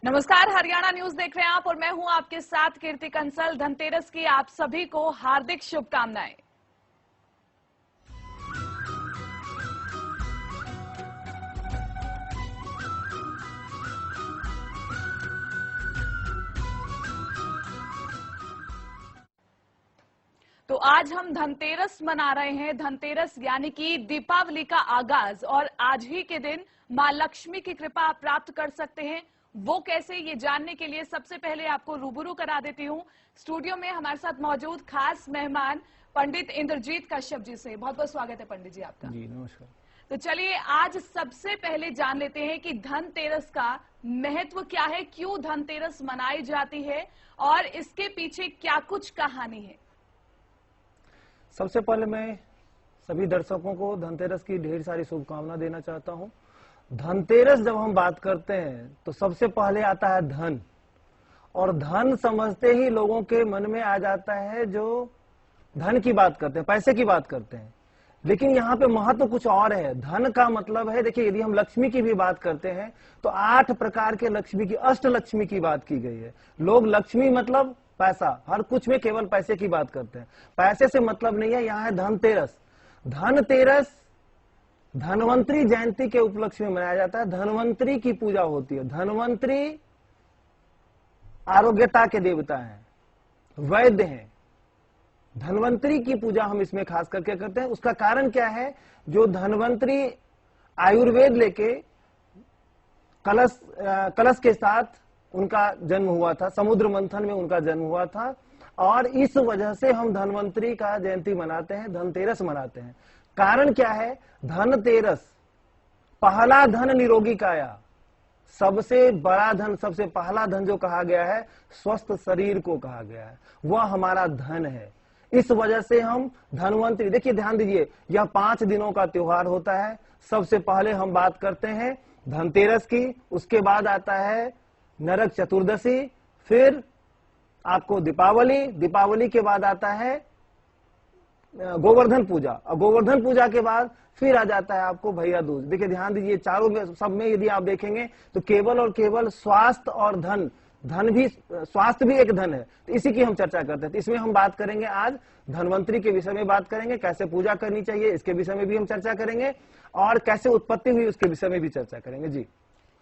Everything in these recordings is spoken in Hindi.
नमस्कार, हरियाणा न्यूज देख रहे हैं आप और मैं हूं आपके साथ कीर्ति कंसल। धनतेरस की आप सभी को हार्दिक शुभकामनाएं। तो आज हम धनतेरस मना रहे हैं। धनतेरस यानी कि दीपावली का आगाज, और आज ही के दिन मां लक्ष्मी की कृपा आप प्राप्त कर सकते हैं। वो कैसे, ये जानने के लिए सबसे पहले आपको रूबरू करा देती हूँ। स्टूडियो में हमारे साथ मौजूद खास मेहमान पंडित इंद्रजीत कश्यप जी से। बहुत बहुत स्वागत है पंडित जी आपका। जी नमस्कार। तो चलिए आज सबसे पहले जान लेते हैं कि धनतेरस का महत्व क्या है, क्यों धनतेरस मनाई जाती है और इसके पीछे क्या कुछ कहानी है। सबसे पहले मैं सभी दर्शकों को धनतेरस की ढेर सारी शुभकामना देना चाहता हूं। धनतेरस जब हम बात करते हैं तो सबसे पहले आता है धन, और धन समझते ही लोगों के मन में आ जाता है जो धन की बात करते हैं, पैसे की बात करते हैं। लेकिन यहाँ पे महत्व कुछ और है। धन का मतलब है, देखिए यदि हम लक्ष्मी की भी बात करते हैं तो 8 प्रकार के लक्ष्मी की, अष्ट लक्ष्मी की बात की गई है। लोग लक्ष्मी मतलब पैसा, हर कुछ में केवल पैसे की बात करते हैं। पैसे से मतलब नहीं है। यहाँ है धनतेरस। धनतेरस धनवंतरी जयंती के उपलक्ष्य में मनाया जाता है। धनवंतरी की पूजा होती है। धनवंतरी आरोग्यता के देवता हैं, वैद्य हैं। धनवंतरी की पूजा हम इसमें खास करके करते हैं। उसका कारण क्या है? जो धनवंतरी आयुर्वेद लेके कलश के साथ उनका जन्म हुआ था, समुद्र मंथन में उनका जन्म हुआ था, और इस वजह से हम धनवंतरी का जयंती मनाते हैं, धनतेरस मनाते हैं। कारण क्या है? धनतेरस, पहला धन निरोगी काया। सबसे बड़ा धन, सबसे पहला धन जो कहा गया है, स्वस्थ शरीर को कहा गया है, वह हमारा धन है। इस वजह से हम धनवंतरी, देखिए ध्यान दीजिए, यह 5 दिनों का त्योहार होता है। सबसे पहले हम बात करते हैं धनतेरस की, उसके बाद आता है नरक चतुर्दशी, फिर आपको दीपावली, दीपावली के बाद आता है गोवर्धन पूजा, और गोवर्धन पूजा के बाद फिर आ जाता है आपको भैया दूज। देखिए ध्यान दीजिए, चारों में सब में यदि आप देखेंगे तो केवल और केवल स्वास्थ्य और धन, धन भी, स्वास्थ्य भी एक धन है। तो इसी की हम चर्चा करते हैं। तो इसमें हम बात करेंगे आज धनवंतरी के विषय में बात करेंगे, कैसे पूजा करनी चाहिए इसके विषय में भी हम चर्चा करेंगे, और कैसे उत्पत्ति हुई उसके विषय में भी चर्चा करेंगे। जी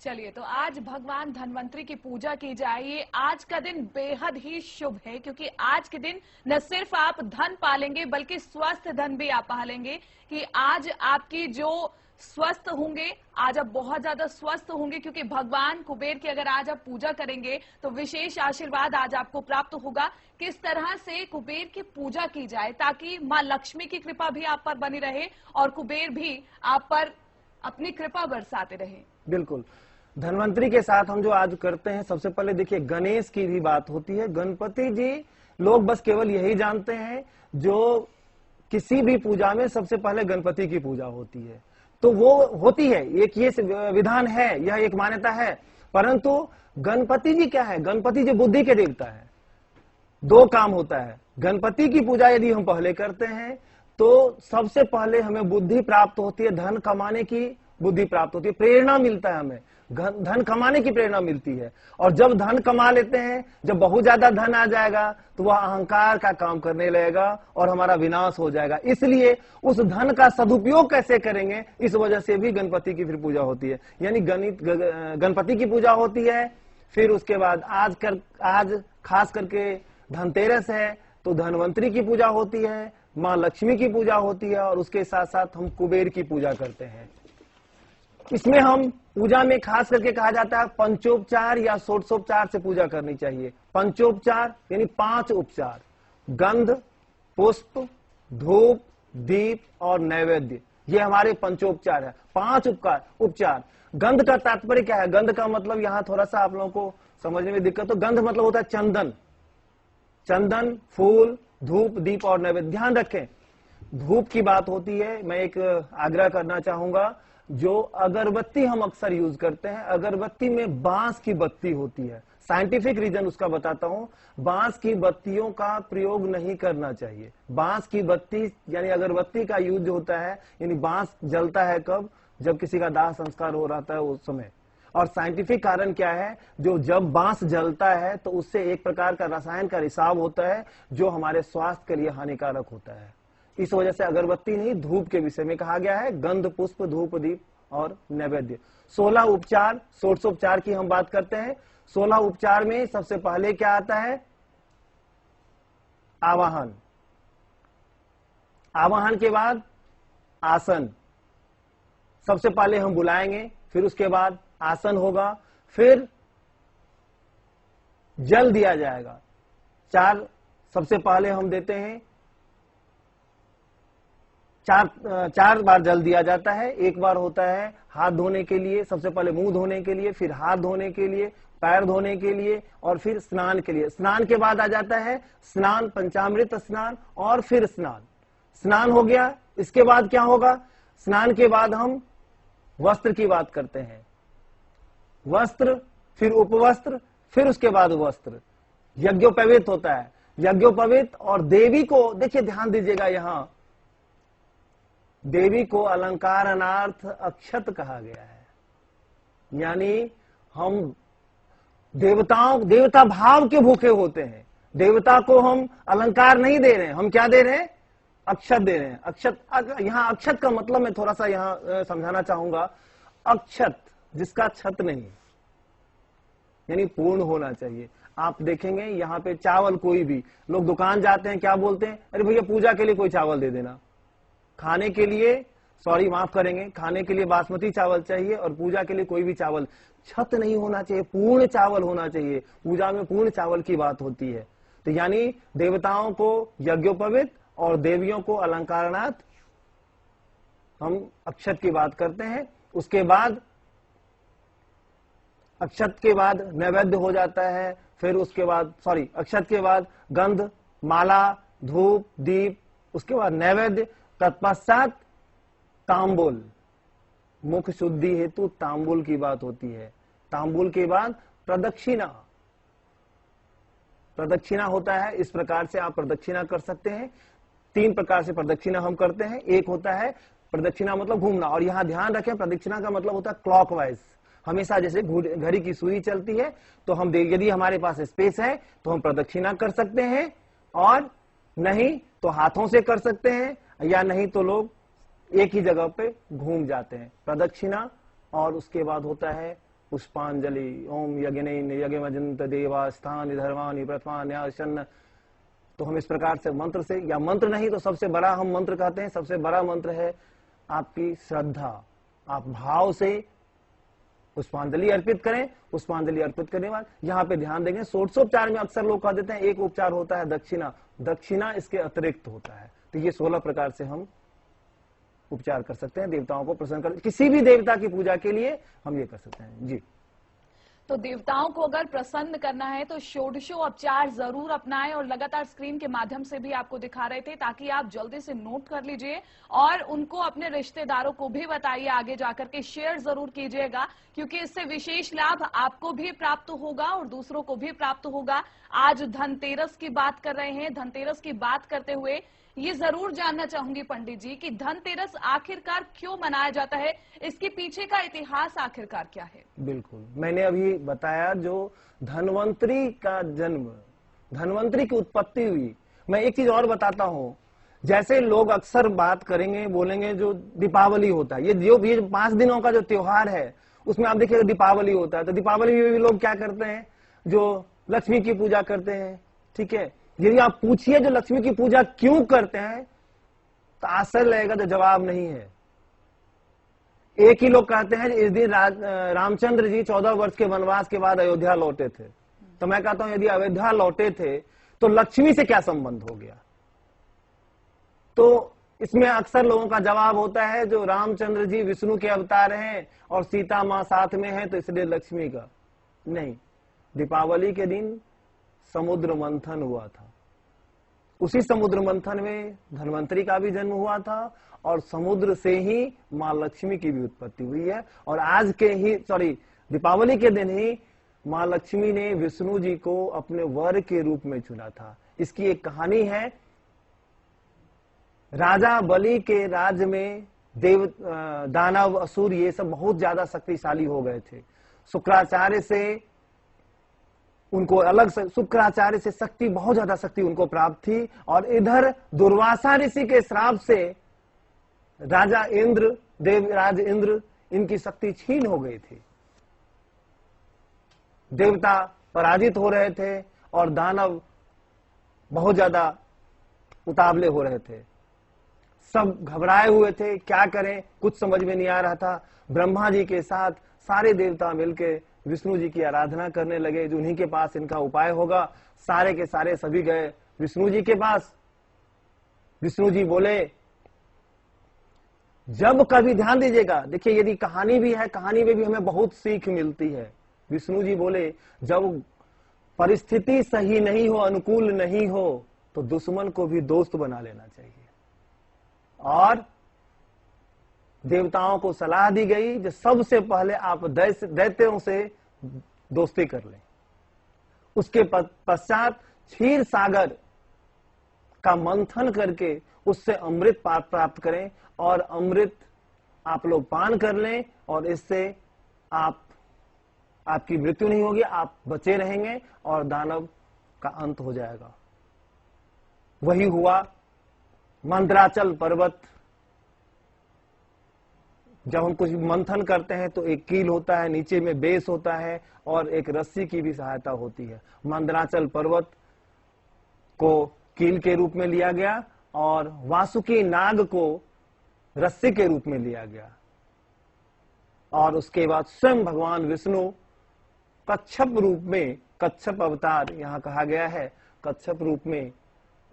चलिए, तो आज भगवान धनवंतरी की पूजा की जाए। आज का दिन बेहद ही शुभ है, क्योंकि आज के दिन न सिर्फ आप धन पालेंगे बल्कि स्वस्थ धन भी आप पालेंगे। कि आज आपकी जो स्वस्थ होंगे, आज आप बहुत ज्यादा स्वस्थ होंगे, क्योंकि भगवान कुबेर की अगर आज आप पूजा करेंगे तो विशेष आशीर्वाद आज आपको प्राप्त होगा। किस तरह से कुबेर की पूजा की जाए ताकि मां लक्ष्मी की कृपा भी आप पर बनी रहे और कुबेर भी आप पर अपनी कृपा बरसाते रहे। बिल्कुल। धनवंतरी के साथ हम जो आज करते हैं, सबसे पहले देखिए गणेश की भी बात होती है। गणपति जी, लोग बस केवल यही जानते हैं जो किसी भी पूजा में सबसे पहले गणपति की पूजा होती है, तो वो होती है, एक ये विधान है, यह एक मान्यता है। परंतु गणपति जी क्या है? गणपति जी बुद्धि के देवता है। 2 काम होता है। गणपति की पूजा यदि हम पहले करते हैं तो सबसे पहले हमें बुद्धि प्राप्त होती है, धन कमाने की बुद्धि प्राप्त होती है, प्रेरणा मिलता है, हमें धन कमाने की प्रेरणा मिलती है। और जब धन कमा लेते हैं, जब बहुत ज्यादा धन आ जाएगा तो वह अहंकार का काम करने लगेगा और हमारा विनाश हो जाएगा। इसलिए उस धन का सदुपयोग कैसे करेंगे, इस वजह से भी गणपति की फिर पूजा होती है। यानी गणपति की पूजा होती है। फिर उसके बाद आज खास करके धनतेरस है तो धनवंतरी की पूजा होती है, माँ लक्ष्मी की पूजा होती है, और उसके साथ साथ हम कुबेर की पूजा करते हैं। इसमें हम पूजा में खास करके कहा जाता है पंचोपचार या षोडशोपचार से पूजा करनी चाहिए। पंचोपचार यानी 5 उपचार, गंध, पुष्प, धूप, दीप और नैवेद्य, ये हमारे पंचोपचार है। 5 उपचार। गंध का तात्पर्य क्या है? गंध का मतलब यहाँ थोड़ा सा आप लोगों को समझने में दिक्कत हो। गंध मतलब होता है चंदन, चंदन, फूल, धूप, दीप और नैवेद्य। ध्यान रखें, धूप की बात होती है। मैं एक आग्रह करना चाहूंगा, जो अगरबत्ती हम अक्सर यूज करते हैं, अगरबत्ती में बांस की बत्ती होती है। साइंटिफिक रीजन उसका बताता हूं। बांस की बत्तियों का प्रयोग नहीं करना चाहिए। बांस की बत्ती यानी अगरबत्ती का यूज होता है, यानी बांस जलता है कब? जब किसी का दाह संस्कार हो रहा है उस समय। और साइंटिफिक कारण क्या है, जो जब बांस जलता है तो उससे एक प्रकार का रसायन का रिसाव होता है जो हमारे स्वास्थ्य के लिए हानिकारक होता है। इस वजह से अगरबत्ती नहीं, धूप के विषय में कहा गया है, गंध, पुष्प, धूप, दीप और नैवेद्य। 16 उपचार, षोडशोपचार की हम बात करते हैं। 16 उपचार में सबसे पहले क्या आता है, आवाहन। आवाहन के बाद आसन। सबसे पहले हम बुलाएंगे, फिर उसके बाद आसन होगा, फिर जल दिया जाएगा। 4 सबसे पहले हम देते हैं, 4 बार जल दिया जाता है। एक बार होता है हाथ धोने के लिए, सबसे पहले मुंह धोने के लिए, फिर हाथ धोने के लिए, पैर धोने के लिए और फिर स्नान के लिए। स्नान के बाद आ जाता है स्नान, पंचामृत स्नान और फिर स्नान। स्नान हो गया, इसके बाद क्या होगा, स्नान के बाद हम वस्त्र की बात करते हैं। वस्त्र, फिर उपवस्त्र, फिर उसके बाद वस्त्र। यज्ञोपवीत होता है, यज्ञोपवीत। और देवी को देखिए, ध्यान दीजिएगा, यहां देवी को अलंकारणार्थ अक्षत कहा गया है। यानी हम देवता भाव के भूखे होते हैं। देवता को हम अलंकार नहीं दे रहे हैं, हम क्या दे रहे हैं, अक्षत दे रहे हैं। अक्षत, यहां अक्षत का मतलब मैं थोड़ा सा यहां समझाना चाहूंगा। अक्षत जिसका छत नहीं, यानी पूर्ण होना चाहिए। आप देखेंगे यहां पे चावल, कोई भी लोग दुकान जाते हैं, क्या बोलते हैं, अरे भैया पूजा के लिए कोई चावल दे देना। खाने के लिए, सॉरी माफ करेंगे, खाने के लिए बासमती चावल चाहिए और पूजा के लिए कोई भी चावल। छत नहीं होना चाहिए, पूर्ण चावल होना चाहिए। पूजा में पूर्ण चावल की बात होती है। तो यानी देवताओं को यज्ञोपवीत और देवियों को अलंकारणार्थ हम अक्षत की बात करते हैं। उसके बाद अक्षत के बाद नैवेद्य हो जाता है। फिर उसके बाद, सॉरी, अक्षत के बाद गंध, माला, धूप, दीप, उसके बाद नैवेद्य, तत्पश्चात तांबूल। मुख शुद्धि हेतु तांबूल की बात होती है। तांबूल के बाद प्रदक्षिणा। प्रदक्षिणा होता है, इस प्रकार से आप प्रदक्षिणा कर सकते हैं। 3 प्रकार से प्रदक्षिणा हम करते हैं। एक होता है प्रदक्षिणा मतलब घूमना, और यहां ध्यान रखें प्रदक्षिणा का मतलब होता है क्लॉकवाइज। हमेशा जैसे घड़ी की सुई चलती है तो हम यदि हमारे पास स्पेस है तो हम प्रदक्षिणा कर सकते हैं, और नहीं तो हाथों से कर सकते हैं, या नहीं तो लोग एक ही जगह पे घूम जाते हैं। प्रदक्षिणा। और उसके बाद होता है पुष्पांजलि। ओम यज्ञमजंत देवा स्थान धर्मानि प्रथमान्यासन्न। तो हम इस प्रकार से मंत्र से, या मंत्र नहीं तो सबसे बड़ा हम मंत्र कहते हैं, सबसे बड़ा मंत्र है आपकी श्रद्धा। आप भाव से पुष्पांजलि अर्पित करें। पुष्पांजलि अर्पित करने के बाद यहाँ पे ध्यान देंगे, षोडशोपचार में अक्सर लोग कह देते हैं एक उपचार होता है दक्षिणा। दक्षिणा इसके अतिरिक्त होता है। तो ये 16 प्रकार से हम उपचार कर सकते हैं देवताओं को प्रसन्न कर, किसी भी देवता की पूजा के लिए हम ये कर सकते हैं जी। तो देवताओं को अगर प्रसन्न करना है तो षोडशोपचार जरूर अपनाएं, और लगातार स्क्रीन के माध्यम से भी आपको दिखा रहे थे ताकि आप जल्दी से नोट कर लीजिए और उनको अपने रिश्तेदारों को भी बताइए, आगे जाकर के शेयर जरूर कीजिएगा, क्योंकि इससे विशेष लाभ आपको भी प्राप्त होगा और दूसरों को भी प्राप्त होगा। आज धनतेरस की बात कर रहे हैं। धनतेरस की बात करते हुए ये जरूर जानना चाहूंगी पंडित जी कि धनतेरस आखिरकार क्यों मनाया जाता है, इसके पीछे का इतिहास आखिरकार क्या है? बिल्कुल, मैंने अभी बताया जो धनवंतरी का जन्म, धनवंतरी की उत्पत्ति हुई। मैं एक चीज और बताता हूँ, जैसे लोग अक्सर बात करेंगे, बोलेंगे जो दीपावली होता है, ये 5 दिनों का जो त्योहार है उसमें आप देखिएगा दीपावली होता है। तो दीपावली में भी लोग क्या करते हैं, जो लक्ष्मी की पूजा करते हैं। ठीक है, यदि आप पूछिए जो लक्ष्मी की पूजा क्यों करते हैं तो आश्चर्य लगेगा, तो जवाब नहीं है। एक ही लोग कहते हैं इस दिन रामचंद्र जी 14 वर्ष के वनवास के बाद अयोध्या लौटे थे। तो मैं कहता हूं यदि अयोध्या लौटे थे तो लक्ष्मी से क्या संबंध हो गया? तो इसमें अक्सर लोगों का जवाब होता है जो रामचंद्र जी विष्णु के अवतार हैं और सीता मां साथ में है तो इसलिए लक्ष्मी का नहीं। दीपावली के दिन समुद्र मंथन हुआ था, उसी समुद्र मंथन में धन्वंतरी का भी जन्म हुआ था और समुद्र से ही मां लक्ष्मी की भी उत्पत्ति हुई है। और आज के ही दीपावली के दिन ही मां लक्ष्मी ने विष्णु जी को अपने वर के रूप में चुना था। इसकी एक कहानी है, राजा बलि के राज्य में दानव असुर ये सब बहुत ज्यादा शक्तिशाली हो गए थे। शुक्राचार्य से उनको अलग से, शुक्राचार्य से शक्ति, बहुत ज्यादा शक्ति उनको प्राप्त थी। और इधर दुर्वासा ऋषि के श्राप से राजा इंद्र, देवराज इंद्र, इनकी शक्ति छीन हो गई थी। देवता पराजित हो रहे थे और दानव बहुत ज्यादा उतावले हो रहे थे। सब घबराए हुए थे, क्या करें, कुछ समझ में नहीं आ रहा था। ब्रह्मा जी के साथ सारे देवता मिलकर विष्णु जी की आराधना करने लगे, जो उन्हीं के पास इनका उपाय होगा। सारे के सारे सभी गए विष्णु जी के पास। विष्णु जी बोले, जब कभी, ध्यान दीजिएगा, देखिए यदि कहानी भी है, कहानी में भी हमें बहुत सीख मिलती है। विष्णु जी बोले, जब परिस्थिति सही नहीं हो, अनुकूल नहीं हो, तो दुश्मन को भी दोस्त बना लेना चाहिए। और देवताओं को सलाह दी गई कि सबसे पहले आप दैत्यों से दोस्ती कर लें, उसके पश्चात क्षीर सागर का मंथन करके उससे अमृत प्राप्त करें, और अमृत आप लोग पान कर लें, और इससे आपकी मृत्यु नहीं होगी, आप बचे रहेंगे और दानव का अंत हो जाएगा। वही हुआ। मंदराचल पर्वत, जब हम कुछ मंथन करते हैं तो एक कील होता है, नीचे में बेस होता है, और एक रस्सी की भी सहायता होती है। मंदराचल पर्वत को कील के रूप में लिया गया और वासुकी नाग को रस्सी के रूप में लिया गया। और उसके बाद स्वयं भगवान विष्णु कच्छप रूप में, कच्छप अवतार यहां कहा गया है, कच्छप रूप में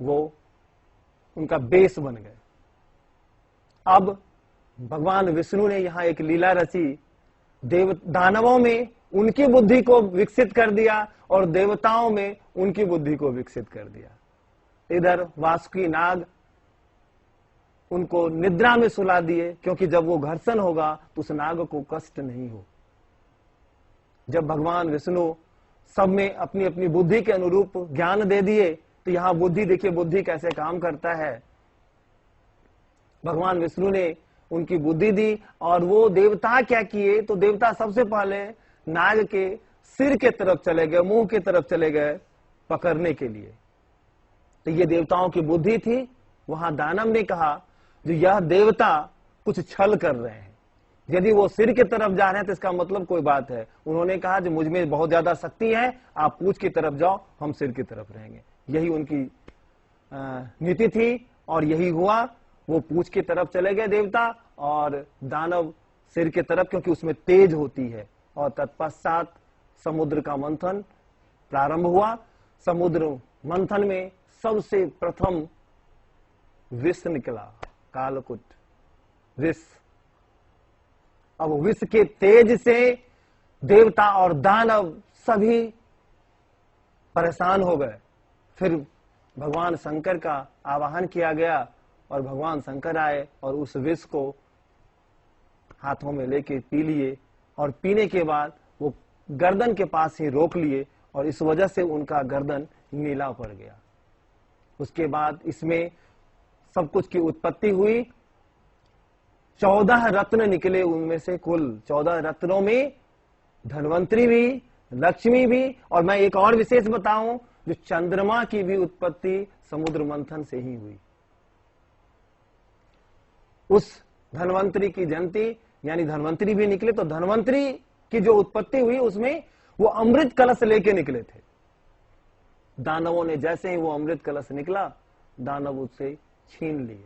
वो उनका बेस बन गए। अब भगवान विष्णु ने यहां एक लीला रची, दानवों में उनकी बुद्धि को विकसित कर दिया और देवताओं में उनकी बुद्धि को विकसित कर दिया। इधर वासुकी नाग उनको निद्रा में सुला दिए, क्योंकि जब वो घर्षण होगा तो उस नाग को कष्ट नहीं हो। जब भगवान विष्णु सब में अपनी अपनी बुद्धि के अनुरूप ज्ञान दे दिए, तो यहां बुद्धि, देखिए बुद्धि कैसे काम करता है। भगवान विष्णु ने उनकी बुद्धि दी, और वो देवता क्या किए, तो देवता सबसे पहले नाग के सिर के तरफ चले गए, मुंह की तरफ चले गए पकड़ने के लिए। तो ये देवताओं की बुद्धि थी। वहां दानव ने कहा, जो यह देवता कुछ छल कर रहे हैं, यदि वो सिर की तरफ जा रहे हैं तो इसका मतलब कोई बात है। उन्होंने कहा, जो मुझ में बहुत ज्यादा शक्ति है, आप पूंछ की तरफ जाओ, हम सिर की तरफ रहेंगे। यही उनकी नीति थी, और यही हुआ। वो पूंछ की तरफ चले गए देवता, और दानव सिर की तरफ, क्योंकि उसमें तेज होती है। और तत्पश्चात समुद्र का मंथन प्रारंभ हुआ। समुद्र मंथन में सबसे प्रथम विष निकला, कालकुट विष। अब विष के तेज से देवता और दानव सभी परेशान हो गए। फिर भगवान शंकर का आवाहन किया गया, और भगवान शंकर आए और उस विष को हाथों में लेके पी लिए, और पीने के बाद वो गर्दन के पास ही रोक लिए, और इस वजह से उनका गर्दन नीला पड़ गया। उसके बाद इसमें सब कुछ की उत्पत्ति हुई। 14 रत्न निकले, उनमें से कुल 14 रत्नों में धन्वंतरी भी, लक्ष्मी भी, और मैं एक और विशेष बताऊं, जो चंद्रमा की भी उत्पत्ति समुद्र मंथन से ही हुई। उस धन्वंतरी की जयंती, यानी धन्वंतरी भी निकले, तो धन्वंतरी की जो उत्पत्ति हुई उसमें वो अमृत कलश लेके निकले थे। दानवों ने जैसे ही वो अमृत कलश निकला, दानव उससे छीन लिए।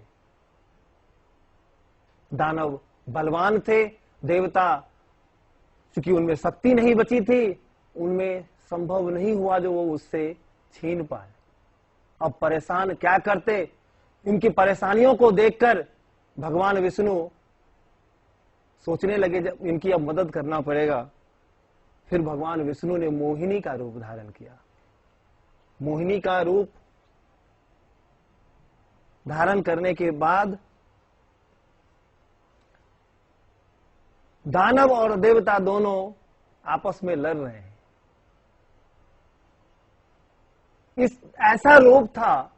दानव बलवान थे, देवता चूंकि उनमें शक्ति नहीं बची थी, उनमें संभव नहीं हुआ जो वो उससे छीन पाए। अब परेशान क्या करते, इनकी परेशानियों को देखकर भगवान विष्णु सोचने लगे, जब इनकी अब मदद करना पड़ेगा। फिर भगवान विष्णु ने मोहिनी का रूप धारण किया। मोहिनी का रूप धारण करने के बाद दानव और देवता दोनों आपस में लड़ रहे हैं। इस ऐसा रूप था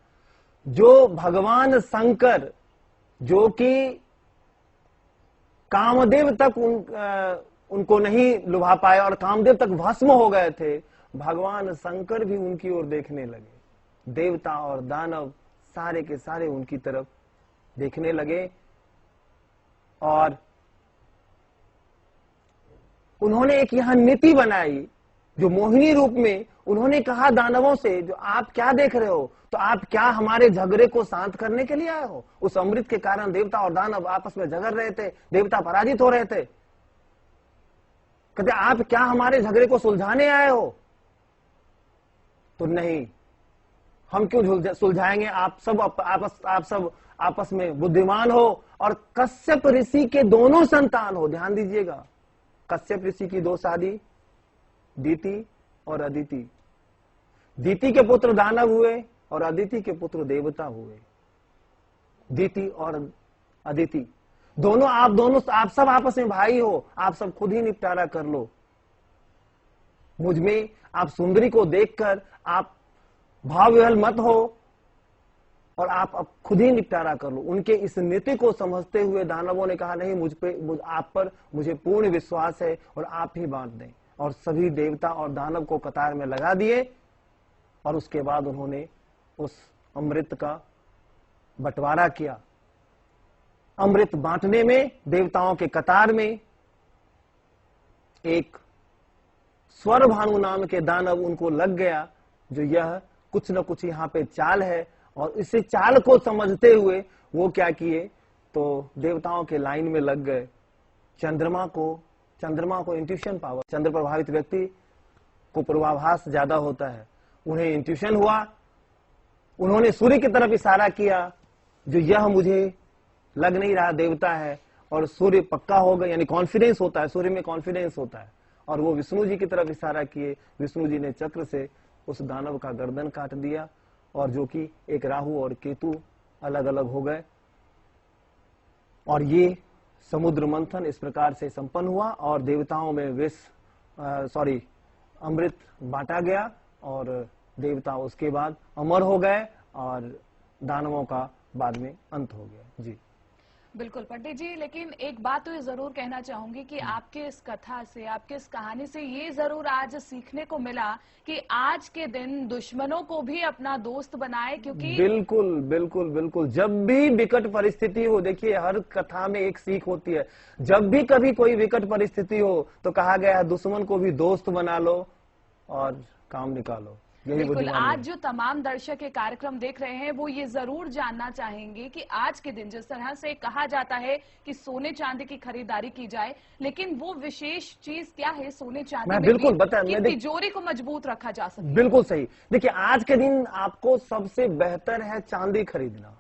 जो भगवान शंकर, जो कि कामदेव तक उनको नहीं लुभा पाए और कामदेव तक भस्म हो गए थे, भगवान शंकर भी उनकी ओर देखने लगे। देवता और दानव सारे के सारे उनकी तरफ देखने लगे और उन्होंने एक यहां नीति बनाई जो मोहिनी रूप में उन्होंने कहा दानवों से, जो आप क्या देख रहे हो, तो आप क्या हमारे झगड़े को शांत करने के लिए आए हो? उस अमृत के कारण देवता और दानव आपस में झगड़ रहे थे, देवता पराजित हो रहे थे। कहते आप क्या हमारे झगड़े को सुलझाने आए हो? तो नहीं, हम क्यों सुलझाएंगे, आप सब आपस में बुद्धिमान हो और कश्यप ऋषि के दोनों संतान हो। ध्यान दीजिएगा, कश्यप ऋषि की 2 शादी, दीति और अदिति। दीति के पुत्र दानव हुए और अदिति के पुत्र देवता हुए। दीति और अदिति दोनों आप सब आपस में भाई हो, आप सब खुद ही निपटारा कर लो। मुझ में आप सुंदरी को देखकर आप भाव विहल मत हो और आप अब खुद ही निपटारा कर लो। उनके इस नीति को समझते हुए दानवों ने कहा नहीं, आप पर मुझे पूर्ण विश्वास है और आप ही बांट दें। और सभी देवता और दानव को कतार में लगा दिए और उसके बाद उन्होंने उस अमृत का बंटवारा किया। अमृत बांटने में देवताओं के कतार में एक स्वर भानु नाम के दानव उनको लग गया, जो यह कुछ न कुछ यहाँ पे चाल है। और इसी चाल को समझते हुए वो क्या किए, तो देवताओं के लाइन में लग गए। चंद्रमा को इंट्यूशन पावर, चंद्र प्रभावित व्यक्ति को पूर्वाभास ज्यादा होता है, उन्हें इंट्यूशन हुआ। उन्होंने सूर्य की तरफ इशारा किया, जो यह मुझे लग नहीं रहा देवता है, और सूर्य पक्का हो गया, यानी कॉन्फिडेंस होता है, सूर्य में कॉन्फिडेंस होता है। और वो विष्णु जी की तरफ इशारा किए, विष्णु जी ने चक्र से उस दानव का गर्दन काट दिया, और जो कि एक राहु और केतु अलग अलग हो गए। और ये समुद्र मंथन इस प्रकार से संपन्न हुआ और देवताओं में अमृत बांटा गया और देवता उसके बाद अमर हो गए और दानवों का बाद में अंत हो गया। जी बिल्कुल पंडित जी, लेकिन एक बात तो ये जरूर कहना चाहूंगी कि आपके इस कथा से, आपके इस कहानी से ये जरूर आज सीखने को मिला कि आज के दिन दुश्मनों को भी अपना दोस्त बनाए, क्योंकि बिल्कुल बिल्कुल बिल्कुल, जब भी विकट परिस्थिति हो, देखिए हर कथा में एक सीख होती है। जब भी कभी कोई विकट परिस्थिति हो तो कहा गया है दुश्मन को भी दोस्त बना लो और काम निकालो। बिल्कुल, आज जो तमाम दर्शक ये कार्यक्रम देख रहे हैं वो ये जरूर जानना चाहेंगे कि आज के दिन जिस तरह से कहा जाता है कि सोने चांदी की खरीदारी की जाए, लेकिन वो विशेष चीज क्या है सोने चांदी में बिल्कुल बता, कि तिजोरी को मजबूत रखा जा सके? बिल्कुल सही। देखिए आज के दिन आपको सबसे बेहतर है चांदी खरीदना।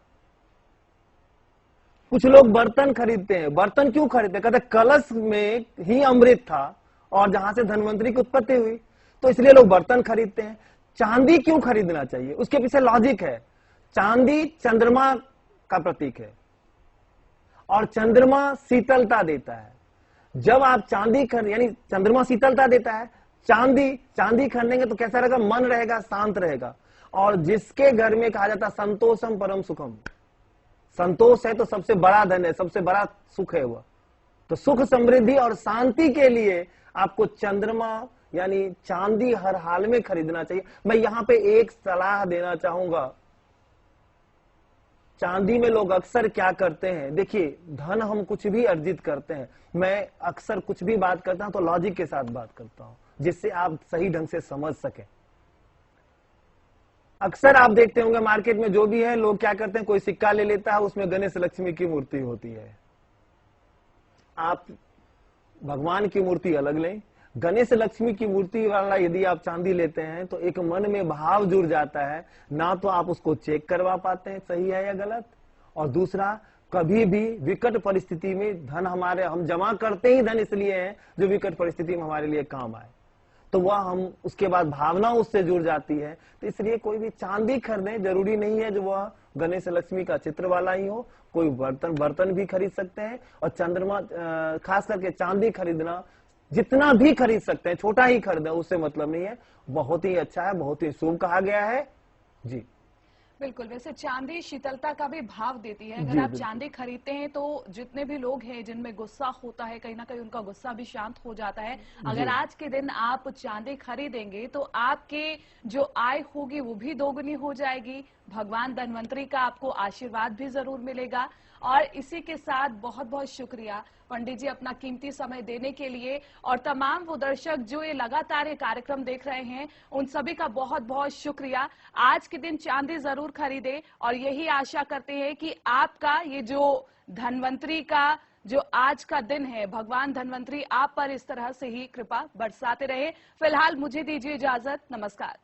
कुछ लोग बर्तन खरीदते हैं। बर्तन क्यों खरीदते हैं? कहते कलश में ही अमृत था और जहां से धनवंतरी की उत्पत्ति हुई, तो इसलिए लोग बर्तन खरीदते हैं। चांदी क्यों खरीदना चाहिए? उसके पीछे लॉजिक है। चांदी चंद्रमा का प्रतीक है और चंद्रमा शीतलता देता है। जब आप चांदी यानी चंद्रमा शीतलता देता है, चांदी खरीदेंगे तो कैसा रहेगा? मन रहेगा, शांत रहेगा। और जिसके घर में कहा जाता संतोषम परम सुखम, संतोष है तो सबसे बड़ा धन है, सबसे बड़ा सुख है वह। तो सुख समृद्धि और शांति के लिए आपको चंद्रमा यानी चांदी हर हाल में खरीदना चाहिए। मैं यहां पे एक सलाह देना चाहूंगा। चांदी में लोग अक्सर क्या करते हैं, देखिए धन हम कुछ भी अर्जित करते हैं, मैं अक्सर कुछ भी बात करता हूं तो लॉजिक के साथ बात करता हूं जिससे आप सही ढंग से समझ सके। अक्सर आप देखते होंगे मार्केट में जो भी है, लोग क्या करते हैं, कोई सिक्का ले लेता है, उसमें गणेश लक्ष्मी की मूर्ति होती है। आप भगवान की मूर्ति अलग लें, गणेश लक्ष्मी की मूर्ति वाला यदि आप चांदी लेते हैं तो एक मन में भाव जुड़ जाता है, ना तो आप उसको चेक करवा पाते हैं सही है या गलत, और दूसरा कभी भी विकट परिस्थिति में धन हम जमा करते ही धन इसलिए है जो विकट परिस्थिति में हमारे लिए काम आए, तो वह हम उसके बाद भावना उससे जुड़ जाती है। तो इसलिए कोई भी चांदी खरीदें, जरूरी नहीं है जो वह गणेश लक्ष्मी का चित्र वाला ही हो, कोई बर्तन भी खरीद सकते हैं। और चंद्रमा खास करके चांदी खरीदना जितना भी खरीद सकते हैं, छोटा ही खरीदें, उससे मतलब नहीं है, बहुत ही अच्छा है, बहुत ही शुभ कहा गया है। जी बिल्कुल। वैसे चांदी शीतलता का भी भाव देती है। अगर जी आप बिल्कुल। चांदी खरीदते हैं तो जितने भी लोग हैं जिनमें गुस्सा होता है, कहीं ना कहीं उनका गुस्सा भी शांत हो जाता है। जी अगर आज के दिन आप चांदी खरीदेंगे तो आपके जो आय होगी वो भी दोगुनी हो जाएगी। भगवान धन्वंतरी का आपको आशीर्वाद भी जरूर मिलेगा। और इसी के साथ बहुत बहुत शुक्रिया पंडित जी अपना कीमती समय देने के लिए। और तमाम वो दर्शक जो ये लगातार ये कार्यक्रम देख रहे हैं उन सभी का बहुत बहुत शुक्रिया। आज के दिन चांदी जरूर खरीदे और यही आशा करते हैं कि आपका ये जो धन्वंतरी का जो आज का दिन है, भगवान धन्वंतरी आप पर इस तरह से ही कृपा बरसाते रहे। फिलहाल मुझे दीजिए इजाजत। नमस्कार।